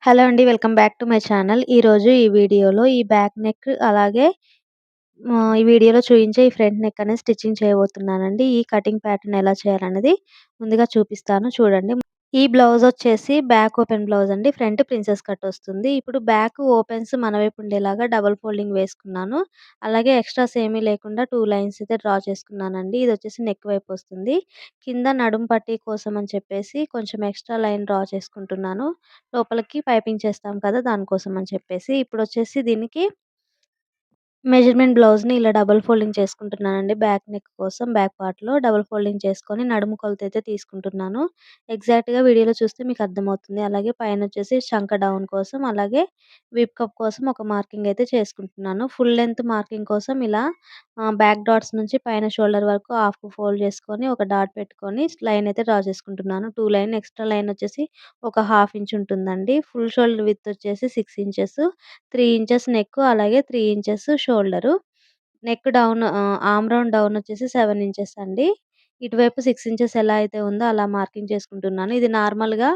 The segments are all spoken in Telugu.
హలో అండి. Welcome back to my channel. ఈరోజు ఈ వీడియోలో ఈ బ్యాక్ నెక్ అలాగే ఈ వీడియోలో చూయించే ఈ ఫ్రంట్ నెక్ అనేది స్టిచ్చింగ్ చేయబోతున్నానండి. ఈ కటింగ్ ప్యాటర్న్ ఎలా చేయాలనేది ముందుగా చూపిస్తాను చూడండి. ఈ బ్లౌజ్ వచ్చేసి బ్యాక్ ఓపెన్ బ్లౌజ్ అండి. ఫ్రంట్ ప్రిన్సెస్ కట్ వస్తుంది. ఇప్పుడు బ్యాక్ ఓపెన్స్ మన వైపు ఉండేలాగా డబుల్ ఫోల్డింగ్ వేసుకున్నాను. అలాగే ఎక్స్ట్రాస్ ఏమీ లేకుండా 2 లైన్స్ అయితే డ్రా చేసుకున్నానండి. ఇది వచ్చేసి నెక్ వైపు వస్తుంది. కింద నడుం పట్టీ కోసం అని చెప్పేసి కొంచెం ఎక్స్ట్రా లైన్ డ్రా చేసుకుంటున్నాను. లోపలికి పైపింగ్ చేస్తాం కదా! దానికోసం అని చెప్పేసి. ఇప్పుడొచ్చేసి దీనికి మెజర్‌మెంట్ బ్లౌజ్‌ని ఇలా డబుల్ ఫోల్డింగ్ చేసుకుంటున్నానండి. బ్యాక్ నెక్ కోసం బ్యాక్ పార్ట్‌లో డబుల్ ఫోల్డింగ్ చేసుకొని నడుము కొలతైతే తీసుకుంటున్నాను. ఎగ్జాక్ట్‌గా వీడియోలో చూస్తే మీకు అర్థమవుతుంది. అలాగే పైనొచ్చేసి చంక డౌన్ కోసం, అలాగే వీప్ కప్ కోసం ఒక మార్కింగ్ అయితే చేసుకుంటున్నాను. ఫుల్ లెంత్ మార్కింగ్ కోసం ఇలా బ్యాక్ డాట్స్ నుంచి పైన షోల్డర్ వరకు హాఫ్‌కు ఫోల్డ్ చేసుకొని ఒక డాట్ పెట్టుకొని లైన్ అయితే డ్రా చేసుకుంటున్నాను. 2 లైన్ ఎక్స్ట్రా లైన్ వచ్చేసి ఒక హాఫ్ ఇంచ్ ఉంటుందండి. ఫుల్ షోల్డర్ విడ్త్ వచ్చేసి 6 ఇంచెస్, 3 ఇంచెస్ నెక్ అలాగే 3 inches shoulder. Neck down arm round down వచ్చేసి 7 ఇంచెస్ అండి. ఇటువైపు 6 ఇంచెస్ ఎలా అయితే ఉందో అలా మార్కింగ్ చేసుకుంటున్నాను. ఇది నార్మల్‌గా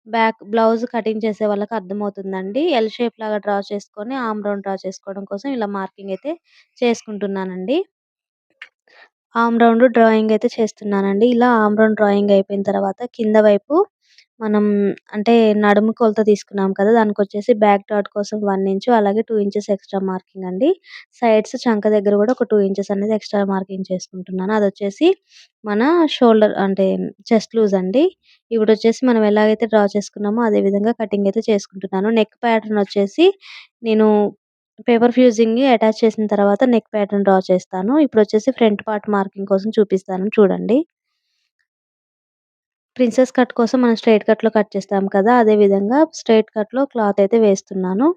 బ్యాక్ బ్లౌజ్ కటింగ్ చేసే వాళ్ళకి అర్థమవుతుందండి. ఎల్ షేప్ లాగా డ్రా చేసుకొని ఆర్మ్ రౌండ్ డ్రా చేసుకోవడం కోసం ఇలా మార్కింగ్ అయితే చేసుకుంటున్నానండి. ఆర్మ్ రౌండ్ డ్రాయింగ్ అయితే చేస్తున్నానండి. ఇలా ఆర్మ్ రౌండ్ డ్రాయింగ్ అయిపోయిన తర్వాత కింద వైపు మనం అంటే నడుము కొలత తీసుకున్నాం కదా! దానికొచ్చేసి బ్యాక్ డాట్ కోసం 1 ఇంచు అలాగే 2 ఇంచెస్ ఎక్స్‌ట్రా మార్కింగ్ అండి. సైడ్స్ చంక దగ్గర కూడా ఒక 2 ఇంచెస్ అనేది ఎక్స్‌ట్రా మార్కింగ్ చేసుకుంటున్నాను. అదొచ్చేసి మన షోల్డర్ అంటే చెస్ట్ లూజ్ అండి. ఇప్పుడొచ్చేసి మనం ఎలాగైతే డ్రా చేసుకున్నామో అదే విధంగా కటింగ్ అయితే చేసుకుంటున్నాను. నెక్ ప్యాటర్న్ వచ్చేసి నేను పేపర్ ఫ్యూజింగ్‌ని అటాచ్ చేసిన తర్వాత నెక్ ప్యాటర్న్ డ్రా చేస్తాను. ఇప్పుడొచ్చేసి ఫ్రంట్ పార్ట్ మార్కింగ్ కోసం చూపిస్తాను చూడండి. ప్రిన్సెస్ కట్ కోసం మనం స్ట్రెయిట్ కట్‌లో కట్ చేస్తాం కదా! అదే విధంగా స్ట్రెయిట్ కట్‌లో క్లాత్ అయితే వేస్తున్నాను.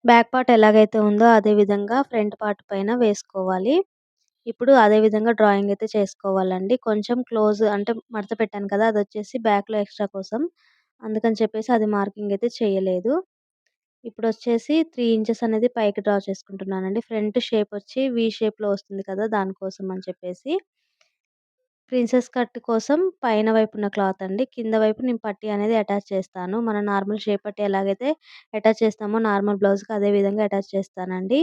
బ్యాక్ పార్ట్ ఎలాగైతే ఉందో అదే విధంగా ఫ్రంట్ పార్ట్ పైన వేసుకోవాలి. ఇప్పుడు అదే విధంగా డ్రాయింగ్ అయితే చేసుకోవాలండి. కొంచెం క్లోజ్ అంటే మడత పెట్టాను కదా! అదొచ్చేసి బ్యాక్‌లో ఎక్స్ట్రా కోసం. అందుకని చెప్పేసి అది మార్కింగ్ అయితే చేయలేదు. ఇప్పుడొచ్చేసి 3 ఇంచెస్ అనేది పైకి డ్రా చేసుకుంటున్నానండి. ఫ్రంట్ షేప్ వచ్చి వి షేప్‌లో వస్తుంది కదా! దానికోసం అని చెప్పేసి. ప్రిన్సెస్ కట్ కోసం పైన వైపు ఉన్న క్లాత్ అండి. కింద వైపు నేను పట్టీ అనేది అటాచ్ చేస్తాను. మన నార్మల్ షేప్ పట్టీ ఎలాగైతే అటాచ్ చేస్తామో నార్మల్ బ్లౌజ్‌కి అదే విధంగా అటాచ్ చేస్తానండి.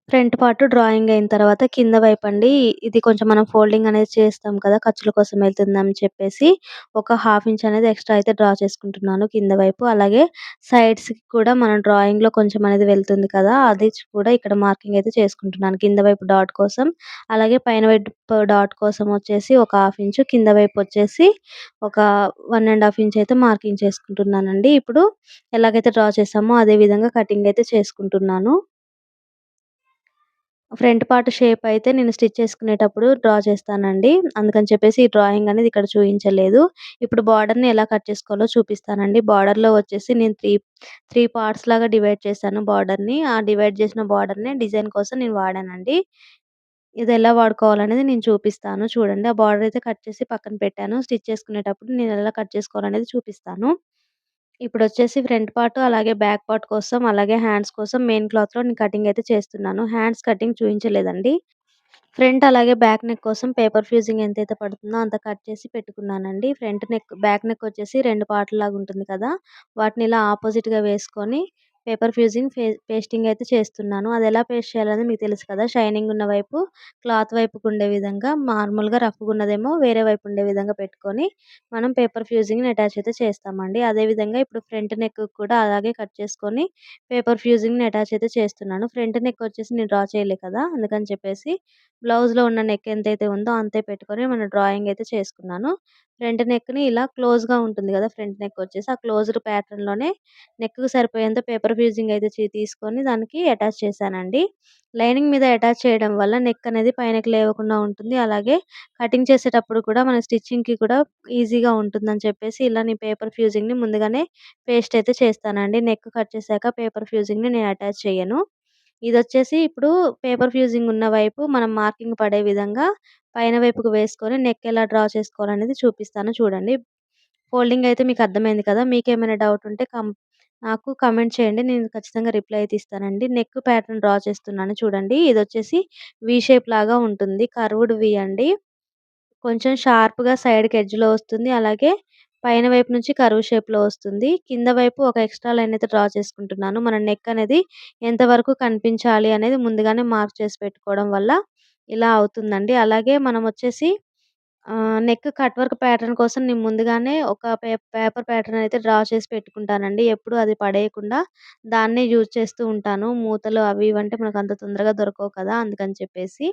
ఫ్రంట్ పార్ట్ డ్రాయింగ్ అయిన తర్వాత కింద వైపండి ఇది కొంచెం మనం ఫోల్డింగ్ అనేది చేస్తాం కదా! ఖర్చుల కోసం వెళ్తుందని చెప్పేసి ఒక హాఫ్ ఇంచ్ అనేది ఎక్స్‌ట్రా అయితే డ్రా చేసుకుంటున్నాను కింద వైపు. అలాగే సైడ్స్‌కి కూడా మన డ్రాయింగ్‌లో కొంచెం అనేది వెళ్తుంది కదా! అది కూడా ఇక్కడ మార్కింగ్ అయితే చేసుకుంటున్నాను. కింద వైపు డాట్ కోసం, అలాగే పైన వైపు డాట్ కోసం వచ్చేసి ఒక హాఫ్ ఇంచు, కింద వైపు వచ్చేసి ఒక 1 ½ ఇంచ్ అయితే మార్కింగ్ చేసుకుంటున్నానండి. ఇప్పుడు ఎలాగైతే డ్రా చేసామో అదే విధంగా కటింగ్ అయితే చేసుకుంటున్నాను. ఫ్రంట్ పార్ట్ షేప్ అయితే నేను స్టిచ్ చేసుకునేటప్పుడు డ్రా చేస్తానండి. అందుకని చెప్పేసి ఈ డ్రాయింగ్ అనేది ఇక్కడ చూయించలేదు. ఇప్పుడు బార్డర్‌ని ఎలా కట్ చేసుకోవాలో చూపిస్తానండి. బార్డర్‌లో వచ్చేసి నేను 3 పార్ట్స్ లాగా డివైడ్ చేశాను బార్డర్‌ని. ఆ డివైడ్ చేసిన బార్డర్‌నే డిజైన్ కోసం నేను వాడానండి. ఇదెలా వాడుకోవాలనేది నేను చూపిస్తాను చూడండి. ఆ బార్డర్ అయితే కట్ చేసి పక్కన పెట్టాను. స్టిచ్ చేసుకునేటప్పుడు నేను ఎలా కట్ చేసుకోవాలనేది చూపిస్తాను. ఇప్పుడొచ్చేసి ఫ్రంట్ పార్ట్ అలాగే బ్యాక్ పార్ట్ కోసం, అలాగే హ్యాండ్స్ కోసం మెయిన్ క్లాత్‌లో నేను కటింగ్ అయితే చేస్తున్నాను. హ్యాండ్స్ కటింగ్ చూయించలేదండి. ఫ్రంట్ అలాగే బ్యాక్ నెక్ కోసం పేపర్ ఫ్యూజింగ్ ఎంతైతే పడుతుందో అంత కట్ చేసి పెట్టుకున్నానండి. ఫ్రంట్ నెక్, బ్యాక్ నెక్ వచ్చేసి 2 పార్ట్‌లాగా ఉంటుంది కదా! వాటిని ఇలా ఆపోజిట్‌గా వేసుకొని పేపర్ ఫ్యూజింగ్ పేస్టింగ్ అయితే చేస్తున్నాను. అదెలా పేస్ట్ చేయాలనేది మీకు తెలుసు కదా! షైనింగ్ ఉన్న వైపు క్లాత్ వైపుకుండే విధంగా నార్మల్‌గా రఫ్‌గున్నదేమో వేరే వైపు ఉండే విధంగా పెట్టుకొని మనం పేపర్ ఫ్యూజింగ్‌ని అటాచ్ అయితే చేస్తామండి. అదే విధంగా ఇప్పుడు ఫ్రంట్ నెక్ కూడా అలాగే కట్ చేసుకొని పేపర్ ఫ్యూజింగ్‌ని అటాచ్ అయితే చేస్తున్నాను. ఫ్రంట్ నెక్ వచ్చేసి నేను డ్రా చేయలే కదా! అందుకని చెప్పేసి బ్లౌజ్‌లో ఉన్న నెక్ ఎంతైతే ఉందో అంతే పెట్టుకొని మన డ్రాయింగ్ అయితే చేసుకున్నాను. ఫ్రంట్ నెక్‌ని ఇలా క్లోజ్‌గా ఉంటుంది కదా! ఫ్రంట్ నెక్ వచ్చేసి ఆ క్లోజ్డ్ ప్యాటర్న్‌లోనే నెక్‌కి సరిపోయేంత పేపర్ ఫ్యూజింగ్ అయితే తీసుకొని దానికి అటాచ్ చేశానండి. లైనింగ్ మీద అటాచ్ చేయడం వల్ల నెక్ అనేది పైనకి లేవకుండా ఉంటుంది. అలాగే కటింగ్ చేసేటప్పుడు కూడా మన స్టిచ్చింగ్‌కి కూడా ఈజీగా ఉంటుందని చెప్పేసి ఇలా నేను పేపర్ ఫ్యూజింగ్‌ని ముందుగానే పేస్ట్ అయితే చేస్తానండి. నెక్ కట్ చేశాక పేపర్ ఫ్యూజింగ్‌ని నేను అటాచ్ చేయను. ఇదొచ్చేసి ఇప్పుడు పేపర్ ఫ్యూజింగ్ ఉన్న వైపు మనం మార్కింగ్ పడే విధంగా పైన వైపుకు వేసుకొని నెక్ ఎలా డ్రా చేసుకోవాలనేది చూపిస్తాను చూడండి. ఫోల్డింగ్ అయితే మీకు అర్థమైంది కదా! మీకేమైనా డౌట్ ఉంటే నాకు కామెంట్ చేయండి. నేను ఖచ్చితంగా రిప్లై అయితే ఇస్తానండి. నెక్ ప్యాటర్న్ డ్రా చేస్తున్నాను చూడండి. ఇదొచ్చేసి వి షేప్ లాగా ఉంటుంది. కర్వ్డ్ వి అండి. కొంచెం షార్ప్‌గా సైడ్‌కి ఎడ్జ్‌లో వస్తుంది. అలాగే పైన వైపు నుంచి కర్వ్ షేప్‌లో వస్తుంది. కింద వైపు ఒక ఎక్స్‌ట్రా లైన్ అయితే డ్రా చేసుకుంటున్నాను. మన నెక్ అనేది ఎంతవరకు కనిపించాలి అనేది ముందుగానే మార్క్ చేసి పెట్టుకోవడం వల్ల ఇలా అవుతుందండి. అలాగే మనం వచ్చేసి నెక్ కట్ వర్క్ ప్యాటర్న్ కోసం నేను ముందుగానే ఒక పేపర్ ప్యాటర్న్ అయితే డ్రా చేసి పెట్టుకుంటానండి. ఎప్పుడు అది పడేయకుండా దాన్నే యూజ్ చేస్తూ ఉంటాను. మూతలు అవి ఇవి అంటే మనకు అంత తొందరగా దొరకవు కదా! అందుకని చెప్పేసి.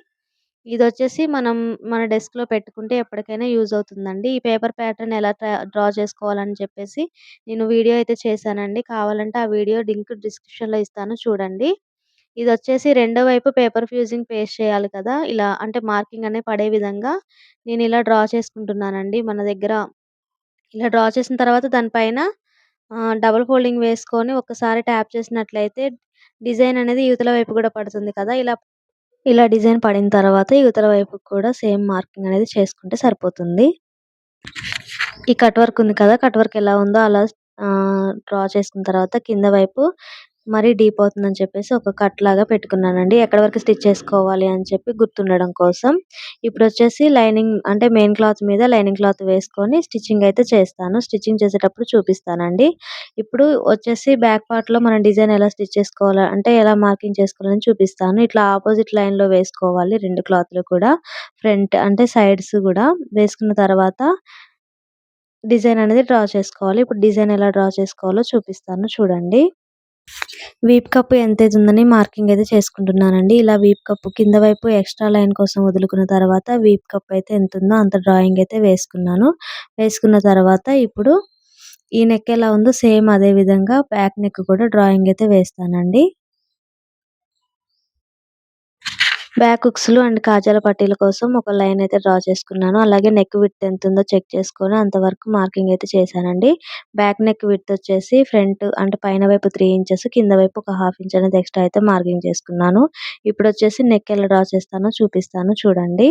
ఇదొచ్చేసి మనం మన డెస్క్‌లో పెట్టుకుంటే ఎప్పటికైనా యూజ్ అవుతుందండి. ఈ పేపర్ ప్యాటర్న్ ఎలా డ్రా చేసుకోవాలని చెప్పేసి నేను వీడియో అయితే చేశానండి. కావాలంటే ఆ వీడియో లింక్ డిస్క్రిప్షన్‌లో ఇస్తాను చూడండి. ఇదొచ్చేసి రెండో వైపు పేపర్ ఫ్యూజింగ్ పేస్ట్ చేయాలి కదా! ఇలా అంటే మార్కింగ్ అనేది పడే విధంగా నేనిలా డ్రా చేసుకుంటున్నానండి. మన దగ్గర ఇలా డ్రా చేసిన తర్వాత దాని పైన డబుల్ ఫోల్డింగ్ వేసుకొని ఒక్కసారి ట్యాప్ చేసినట్లయితే డిజైన్ అనేది ఇవతల వైపు కూడా పడుతుంది కదా! ఇలా డిజైన్ పడిన తర్వాత ఇవతల వైపుకి కూడా సేమ్ మార్కింగ్ అనేది చేసుకుంటే సరిపోతుంది. ఈ కట్ వర్క్ ఉంది కదా! కట్ వర్క్ ఎలా ఉందో అలా డ్రా చేసుకున్న తర్వాత కింద వైపు మరీ డీప్ అవుతుందని చెప్పేసి ఒక కట్ లాగా పెట్టుకున్నానండి. ఎక్కడి వరకు స్టిచ్ చేసుకోవాలి అని చెప్పి గుర్తుండడం కోసం. ఇప్పుడొచ్చేసి లైనింగ్ అంటే మెయిన్ క్లాత్ మీద లైనింగ్ క్లాత్ వేసుకొని స్టిచ్చింగ్ అయితే చేస్తాను. స్టిచ్చింగ్ చేసేటప్పుడు చూపిస్తానండి. ఇప్పుడు వచ్చేసి బ్యాక్ పార్ట్‌లో మనం డిజైన్ ఎలా స్టిచ్ చేసుకోవాలా అంటే ఎలా మార్కింగ్ చేసుకోవాలని చూపిస్తాను. ఇట్లా అపోజిట్ లైన్‌లో వేసుకోవాలి 2 క్లాత్‌లు కూడా. ఫ్రంట్ అంటే సైడ్స్ గూడా వేసుకున్న తర్వాత డిజైన్ అనేది డ్రా చేసుకోవాలి. ఇప్పుడు డిజైన్ ఎలా డ్రా చేసుకోవాలో చూపిస్తాను చూడండి. వీప్ కప్ ఎంతైతుందని మార్కింగ్ అయితే చేసుకుంటున్నానండి. ఇలా వీప్ కప్ కింద వైపు ఎక్స్‌ట్రా లైన్ కోసం వదులుకున్న తర్వాత వీప్ కప్ అయితే ఎంతుందో అంత డ్రాయింగ్ అయితే వేసుకున్నాను. వేసుకున్న తర్వాత ఇప్పుడు ఈ నెక్ ఎలా ఉందో సేమ్ అదే విధంగా బ్యాక్ నెక్ కూడా డ్రాయింగ్ అయితే వేస్తానండి. బ్యాక్ హుక్స్‌లు అండ్ కాజాల పట్టీల కోసం ఒక లైన్ అయితే డ్రా చేసుకున్నాను. అలాగే నెక్ విడ్త్ ఎంతుందో చెక్ చేసుకొని అంతవరకు మార్కింగ్ అయితే చేశానండి. బ్యాక్ నెక్ విడ్త్ వచ్చేసి ఫ్రంట్ అంటే పైన వైపు 3 ఇంచెస్ కింద వైపు ఒక హాఫ్ ఇంచ్ అనేది ఎక్స్‌ట్రా అయితే మార్కింగ్ చేసుకున్నాను. ఇప్పుడొచ్చేసి నెక్ ఎలా డ్రా చేస్తానో చూపిస్తాను చూడండి.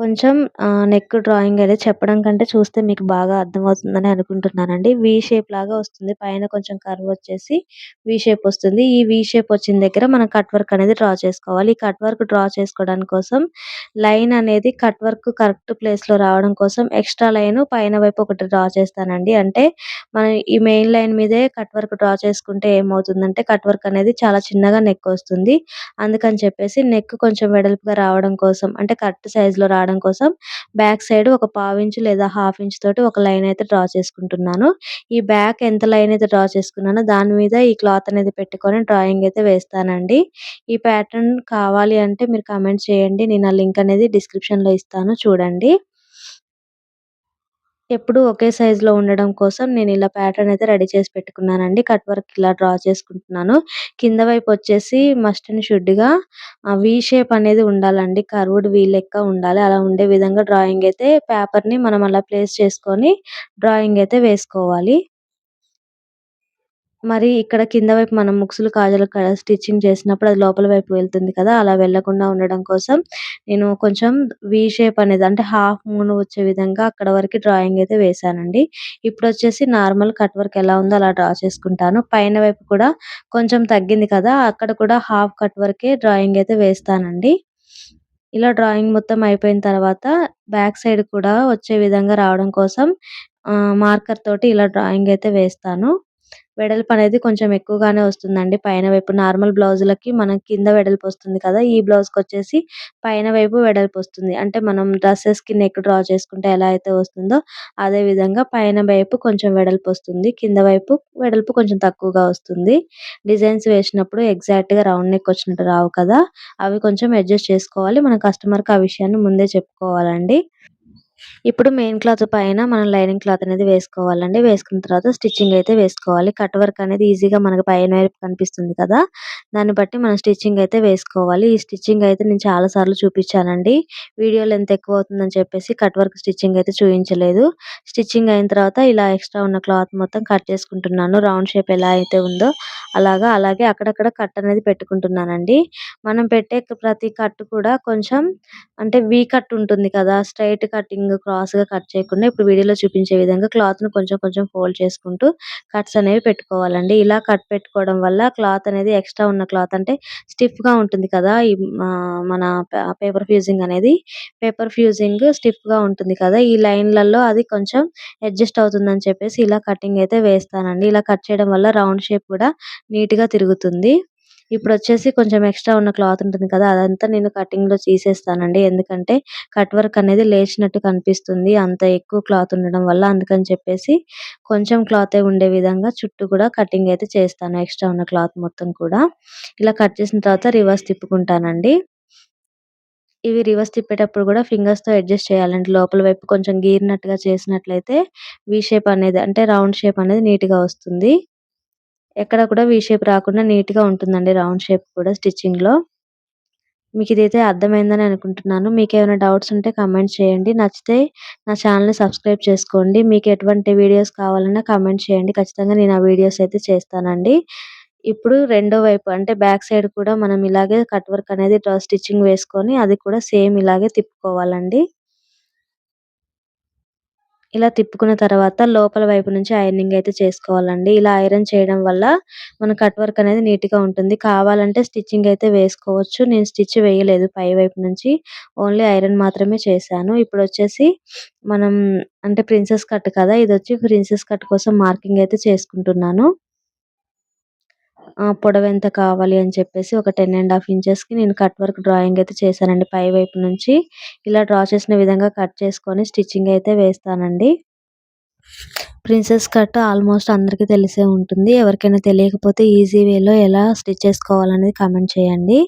కొంచెం నెక్ డ్రాయింగ్ అనేది చెప్పడం కంటే చూస్తే మీకు బాగా అర్థమవుతుందని అనుకుంటున్నానండి. వి షేప్ లాగా వస్తుంది. పైన కొంచెం కర్వ్ వచ్చేసి వి షేప్ వస్తుంది. ఈ వి షేప్ వచ్చిన దగ్గర మనం కట్ వర్క్ అనేది డ్రా చేసుకోవాలి. ఈ కట్ వర్క్ డ్రా చేసుకోవడానికి కోసం లైన్ అనేది కట్ వర్క్ కరెక్ట్ ప్లేస్‌లో రావడం కోసం ఎక్స్‌ట్రా లైన్ పైన వైపు ఒకటి డ్రా చేస్తానండి. అంటే మనం ఈ మెయిన్ లైన్ మీదే కట్ వర్క్ డ్రా చేసుకుంటే ఏమవుతుందంటే కట్ వర్క్ అనేది చాలా చిన్నగా నెక్ వస్తుంది. అందుకని చెప్పేసి నెక్ కొంచెం వెడల్పుగా రావడం కోసం అంటే కరెక్ట్ సైజ్‌లో రావడం కోసం బ్యాక్ సైడ్ ఒక పావించు లేదా హాఫ్ ఇంచ్ తోటి ఒక లైన్ అయితే డ్రా చేసుకుంటున్నాను. ఈ బ్యాక్ ఎంత లైన్ అయితే డ్రా చేసుకున్నానో దాని మీద ఈ క్లాత్ అనేది పెట్టుకొని డ్రాయింగ్ అయితే వేస్తానండి. ఈ ప్యాటర్న్ కావాలి అంటే మీరు కామెంట్ చేయండి. నేను ఆ లింక్ అనేది డిస్క్రిప్షన్‌లో ఇస్తాను చూడండి. ఎప్పుడూ ఒకే సైజులో ఉండడం కోసం నేనిలా ప్యాటర్న్ అయితే రెడీ చేసి పెట్టుకున్నానండి. కట్ వర్క్ ఇలా డ్రా చేసుకుంటున్నాను. కింద వైపు వచ్చేసి మస్ట్ అండ్ షుడ్‌గా వి షేప్ అనేది ఉండాలండి. కర్వ్డ్ వి లెక్క ఉండాలి. అలా ఉండే విధంగా డ్రాయింగ్ అయితే పేపర్‌ని మనం అలా ప్లేస్ చేసుకొని డ్రాయింగ్ అయితే వేసుకోవాలి. మరి ఇక్కడ కింద వైపు మనం ముక్సులు, కాజాలు స్టిచ్చింగ్ చేసినప్పుడు అది లోపల వైపు వెళ్తుంది కదా! అలా వెళ్ళకుండా ఉండడం కోసం నేను కొంచెం వి షేప్ అనేది అంటే హాఫ్ మూన్ వచ్చే విధంగా అక్కడ వరకి డ్రాయింగ్ అయితే వేశానండి. ఇప్పుడొచ్చేసి నార్మల్ కట్ వర్క్ ఎలా ఉందో అలా డ్రా చేసుకుంటాను. పైన వైపు కూడా కొంచెం తగ్గింది కదా! అక్కడ కూడా హాఫ్ కట్ వర్కే డ్రాయింగ్ అయితే వేస్తానండి. ఇలా డ్రాయింగ్ మొత్తం అయిపోయిన తర్వాత బ్యాక్ సైడ్ కూడా వచ్చే విధంగా రావడం కోసం మార్కర్ తోటి ఇలా డ్రాయింగ్ అయితే వేస్తాను. వెడల్పనేది కొంచెం ఎక్కువగానే వస్తుందండి. పైన వైపు నార్మల్ బ్లౌజులకి మనం కింద వెడల్పొస్తుంది కదా! ఈ బ్లౌజ్‌కొచ్చేసి పైన వైపు వెడల్పొస్తుంది. అంటే మనం డ్రెసెస్‌కి నెక్ డ్రా చేసుకుంటే ఎలా అయితే వస్తుందో, అదే విధంగా పైన వైపు కొంచెం వెడల్పొస్తుంది. కింద వైపు వెడల్పు కొంచెం తక్కువగా వస్తుంది. డిజైన్స్ వేసినప్పుడు ఎగ్జాక్ట్‌గా రౌండ్ నెక్ వచ్చినట్టు రావు కదా! అవి కొంచెం అడ్జస్ట్ చేసుకోవాలి. మన కస్టమర్‌కి ఆ విషయాన్ని ముందే చెప్పుకోవాలండి. ఇప్పుడు మెయిన్ క్లాత్ పైన మనం లైనింగ్ క్లాత్ అనేది వేసుకోవాలండి. వేసుకున్న తర్వాత స్టిచ్చింగ్ అయితే వేసుకోవాలి. కట్ వర్క్ అనేది ఈజీగా మనకు పైన వైపు కనిపిస్తుంది కదా! దాన్ని బట్టి మనం స్టిచ్చింగ్ అయితే వేసుకోవాలి. ఈ స్టిచ్చింగ్ అయితే నేను చాలా సార్లు చూపించానండి. వీడియో లెంత్ ఎక్కువ అవుతుందని చెప్పేసి కట్ వర్క్ స్టిచ్చింగ్ అయితే చూయించలేదు. స్టిచ్చింగ్ అయిన తర్వాత ఇలా ఎక్స్‌ట్రా ఉన్న క్లాత్ మొత్తం కట్ చేసుకుంటున్నాను. రౌండ్ షేప్ ఎలా అయితే ఉందో అలాగా. అలాగే అక్కడక్కడ కట్ అనేది పెట్టుకుంటున్నానండి. మనం పెట్టే ప్రతి కట్ కూడా కొంచెం అంటే వి కట్ ఉంటుంది కదా! స్ట్రెయిట్ కటింగ్ కటింగ్ క్రాస్‌గా కట్ చేయకుండా ఇప్పుడు వీడియోలో చూపించే విధంగా క్లాత్‌ని కొంచెం కొంచెం ఫోల్డ్ చేసుకుంటూ కట్స్ అనేవి పెట్టుకోవాలండి. ఇలా కట్ పెట్టుకోవడం వల్ల క్లాత్ అనేది ఎక్స్‌ట్రా ఉన్న క్లాత్ అంటే స్టిఫ్‌గా ఉంటుంది కదా! మన పేపర్ ఫ్యూజింగ్ అనేది. పేపర్ ఫ్యూజింగ్ స్టిఫ్‌గా ఉంటుంది కదా! ఈ లైన్‌లలో అది కొంచెం అడ్జస్ట్ అవుతుందని చెప్పేసి ఇలా కటింగ్ అయితే వేస్తానండి. ఇలా కట్ చేయడం వల్ల రౌండ్ షేప్ కూడా నీట్‌గా తిరుగుతుంది. ఇప్పుడొచ్చేసి కొంచెం ఎక్స్‌ట్రా ఉన్న క్లాత్ ఉంటుంది కదా! అదంతా నేను కటింగ్‌లో తీసేస్తానండి. ఎందుకంటే కట్ వర్క్ అనేది లేచినట్టు కనిపిస్తుంది. అంత ఎక్కువ క్లాత్ ఉండడం వల్ల. అందుకని చెప్పేసి కొంచెం క్లాతే ఉండే విధంగా చుట్టూ కూడా కటింగ్ అయితే చేస్తాను. ఎక్స్‌ట్రా ఉన్న క్లాత్ మొత్తం కూడా. ఇలా కట్ చేసిన తర్వాత రివర్స్ తిప్పుకుంటానండి. ఇవి రివర్స్ తిప్పేటప్పుడు కూడా ఫింగర్స్‌తో అడ్జస్ట్ చేయాలండి. లోపల వైపు కొంచెం గీరినట్టుగా చేసినట్లయితే వి షేప్ అనేది అంటే రౌండ్ షేప్ అనేది నీట్‌గా వస్తుంది. ఎక్కడ కూడా వి షేప్ రాకుండా నీట్‌గా ఉంటుందండి రౌండ్ షేప్ కూడా స్టిచ్చింగ్‌లో. మీకిదైతే అర్థమైందని అనుకుంటున్నాను. మీకేమైనా డౌట్స్ ఉంటే కామెంట్ చేయండి. నచ్చితే నా ఛానెల్‌ని సబ్స్క్రైబ్ చేసుకోండి. మీకు ఎటువంటి వీడియోస్ కావాలన్నా కామెంట్ చేయండి. ఖచ్చితంగా నేను ఆ వీడియోస్ అయితే చేస్తానండి. ఇప్పుడు రెండో వైపు అంటే బ్యాక్ సైడ్ కూడా మనం ఇలాగే కట్ వర్క్ అనేది స్టిచ్చింగ్ వేసుకొని అది కూడా సేమ్ ఇలాగే తిప్పుకోవాలండి. ఇలా తిప్పుకున్న తర్వాత లోపల వైపు నుంచి ఐరనింగ్ అయితే చేసుకోవాలండి. ఇలా ఐరన్ చేయడం వల్ల మన కట్ వర్క్ అనేది నీట్‌గా ఉంటుంది. కావాలంటే స్టిచ్చింగ్ అయితే వేసుకోవచ్చు. నేను స్టిచ్ వేయలేదు పై వైపు నుంచి. ఓన్లీ ఐరన్ మాత్రమే చేశాను. ఇప్పుడొచ్చేసి మనం అంటే ప్రిన్సెస్ కట్ కదా! ఇదొచ్చి ప్రిన్సెస్ కట్ కోసం మార్కింగ్ అయితే చేసుకుంటున్నాను. పొడవెంత కావాలి అని చెప్పేసి ఒక 10½ ఇంచెస్‌కి నేను కట్ వర్క్ డ్రాయింగ్ అయితే చేశానండి. పై వైపు నుంచి ఇలా డ్రా చేసిన విధంగా కట్ చేసుకొని స్టిచ్చింగ్ అయితే వేస్తానండి. ప్రిన్సెస్ కట్ ఆల్మోస్ట్ అందరికీ తెలిసే ఉంటుంది. ఎవరికైనా తెలియకపోతే ఈజీ వేలో ఎలా స్టిచ్ చేసుకోవాలనేది కామెంట్ చేయండి.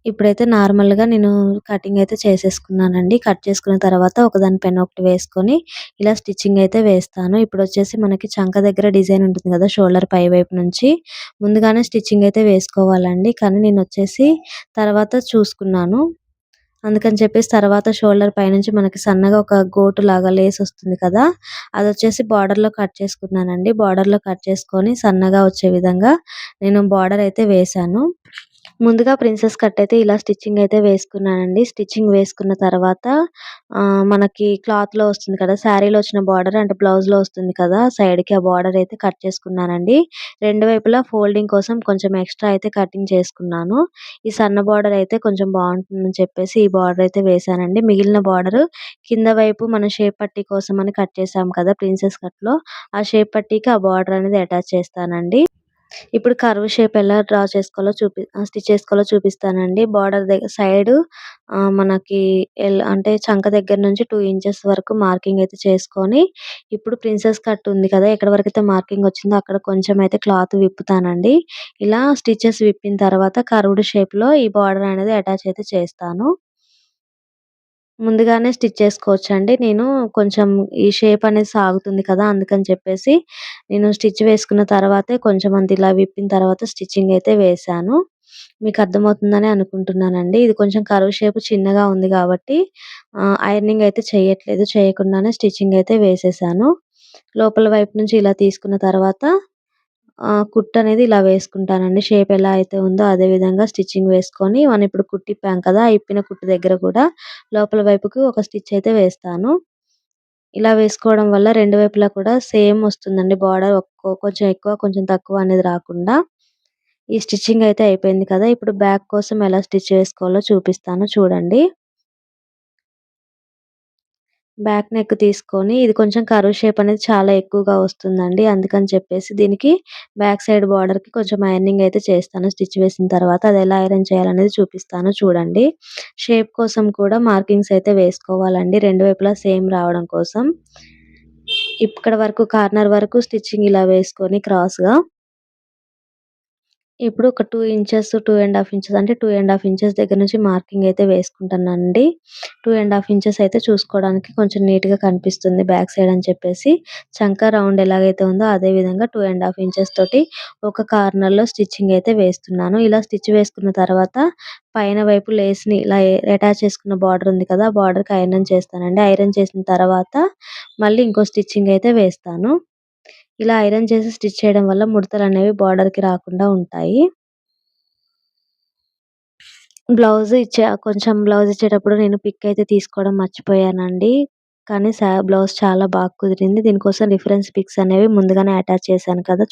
ఇప్పుడైతే నార్మల్‌గా నేను కటింగ్ అయితే చేసేసుకున్నానండి. కట్ చేసుకున్న తర్వాత ఒకదాని పైన ఒకటి వేసుకొని ఇలా స్టిచ్చింగ్ అయితే వేస్తాను. ఇప్పుడొచ్చేసి మనకి చంక దగ్గర డిజైన్ ఉంటుంది కదా! షోల్డర్ పై వైపు నుంచి ముందుగానే స్టిచ్చింగ్ అయితే వేసుకోవాలండి. కానీ నేనొచ్చేసి తర్వాత చూసుకున్నాను. అందుకని చెప్పేసి తర్వాత షోల్డర్ పైనుంచి మనకి సన్నగా ఒక గోటులాగా లేసొస్తుంది కదా! అదొచ్చేసి బార్డర్‌లో కట్ చేసుకున్నానండి. బార్డర్‌లో కట్ చేసుకొని సన్నగా వచ్చే విధంగా నేను బార్డర్ అయితే వేశాను. ముందుగా ప్రిన్సెస్ కట్ అయితే ఇలా స్టిచ్చింగ్ అయితే వేసుకున్నానండి. స్టిచ్చింగ్ వేసుకున్న తర్వాత మనకి క్లాత్‌లో వస్తుంది కదా! శారీలో వచ్చిన బార్డర్ అంటే బ్లౌజ్‌లో వస్తుంది కదా! సైడ్‌కి ఆ బార్డర్ అయితే కట్ చేసుకున్నానండి. రెండు వైపులా ఫోల్డింగ్ కోసం కొంచెం ఎక్స్‌ట్రా అయితే కటింగ్ చేసుకున్నాను. ఈ సన్న బార్డర్ అయితే కొంచెం బావుంటుందని చెప్పేసి ఈ బార్డర్ అయితే వేశానండి. మిగిలిన బార్డర్ కింద వైపు మన షేప్ పట్టీ కోసం అని కట్ చేసాం కదా! ప్రిన్సెస్ కట్‌లో ఆ షేప్ పట్టీకి ఆ బార్డర్ అనేది అటాచ్ చేస్తానండి. ఇప్పుడు కర్వ్ షేప్ ఎలా డ్రా చేసుకోవాలో స్టిచ్ చేసుకోవాలో చూపిస్తానండి. బార్డర్ సైడు మనకి అంటే చంక దగ్గర నుంచి 2 ఇంచెస్ వరకు మార్కింగ్ అయితే చేసుకొని, ఇప్పుడు ప్రిన్సెస్ కట్ ఉంది కదా! ఎక్కడి వరకైతే మార్కింగ్ వచ్చిందో అక్కడ కొంచెం అయితే క్లాత్ విప్పుతానండి. ఇలా స్టిచెస్ విప్పిన తర్వాత కర్వ్డ్ షేప్‌లో ఈ బార్డర్ అనేది అటాచ్ అయితే చేస్తాను. ముందుగానే స్టిచ్ చేసుకోవచ్చండి. నేను కొంచెం ఈ షేప్ అనేది సాగుతుంది కదా! అందుకని చెప్పేసి నేను స్టిచ్ వేసుకున్న తర్వాతే కొంచెం అంత ఇలా విప్పిన తర్వాత స్టిచ్చింగ్ అయితే వేశాను. మీకు అర్థమవుతుందనే అనుకుంటున్నానండి. ఇది కొంచెం కర్వ్ షేప్ చిన్నగా ఉంది కాబట్టి ఐరనింగ్ అయితే చేయట్లేదు. చేయకుండానే స్టిచ్చింగ్ అయితే వేసేసాను. లోపల వైపు నుంచి ఇలా తీసుకున్న తర్వాత కుట్టనేది ఇలా వేసుకుంటానండి. షేప్ ఎలా అయితే ఉందో అదే విధంగా స్టిచ్చింగ్ వేసుకొని మనం ఇప్పుడు కుట్టిప్పాం కదా! ఆ ఇప్పిన కుట్టు దగ్గర కూడా లోపల వైపుకి ఒక స్టిచ్ అయితే వేస్తాను. ఇలా వేసుకోవడం వల్ల రెండు వైపులా కూడా సేమ్ వస్తుందండి బార్డర్ కొంచెం ఎక్కువ, కొంచెం తక్కువ అనేది రాకుండా. ఈ స్టిచ్చింగ్ అయితే అయిపోయింది కదా! ఇప్పుడు బ్యాక్ కోసం ఎలా స్టిచ్ వేసుకోవాలో చూపిస్తాను చూడండి. బ్యాక్ నెక్ తీసుకొని ఇది కొంచెం కర్వ్ షేప్ అనేది చాలా ఎక్కువగా వస్తుందండి. అందుకని చెప్పేసి దీనికి బ్యాక్ సైడ్ బార్డర్‌కి కొంచెం ఐరనింగ్ అయితే చేస్తాను స్టిచ్ వేసిన తర్వాత. అది ఎలా ఐరన్ చేయాలనేది చూపిస్తాను చూడండి. షేప్ కోసం కూడా మార్కింగ్స్ అయితే వేసుకోవాలండి. రెండు వైపులా సేమ్ రావడం కోసం. ఇక్కడ వరకు కార్నర్ వరకు స్టిచ్చింగ్ ఇలా వేసుకొని క్రాస్‌గా ఇప్పుడు ఒక 2 ఇంచెస్, 2½ ఇంచెస్ అంటే 2½ ఇంచెస్ దగ్గర నుంచి మార్కింగ్ అయితే వేసుకుంటున్నానండి. 2½ ఇంచెస్ అయితే చూసుకోవడానికి కొంచెం నీట్‌గా కనిపిస్తుంది బ్యాక్ సైడ్ అని చెప్పేసి, చంక రౌండ్ ఎలాగైతే ఉందో అదే విధంగా 2½ ఇంచెస్ తోటి ఒక కార్నర్‌లో స్టిచ్చింగ్ అయితే వేస్తున్నాను. ఇలా స్టిచ్ వేసుకున్న తర్వాత పైన వైపు లేస్‌ని ఇలా అటాచ్ చేసుకున్న బార్డర్ ఉంది కదా! ఆ బార్డర్‌కి ఐరన్ చేస్తానండి. ఐరన్ చేసిన తర్వాత మళ్ళీ ఇంకో స్టిచ్చింగ్ అయితే వేస్తాను. ఇలా ఐరన్ చేసి స్టిచ్ చేయడం వల్ల ముడతలనేవి బార్డర్‌కి రాకుండా ఉంటాయి. కొంచెం బ్లౌజ్ ఇచ్చేటప్పుడు నేను పిక్ అయితే తీసుకోవడం మర్చిపోయానండి. కానీ బ్లౌజ్ చాలా బాగా కుదిరింది. దీనికోసం రిఫరెన్స్ పిక్స్ అనేవి ముందుగానే అటాచ్ చేశాను కదా!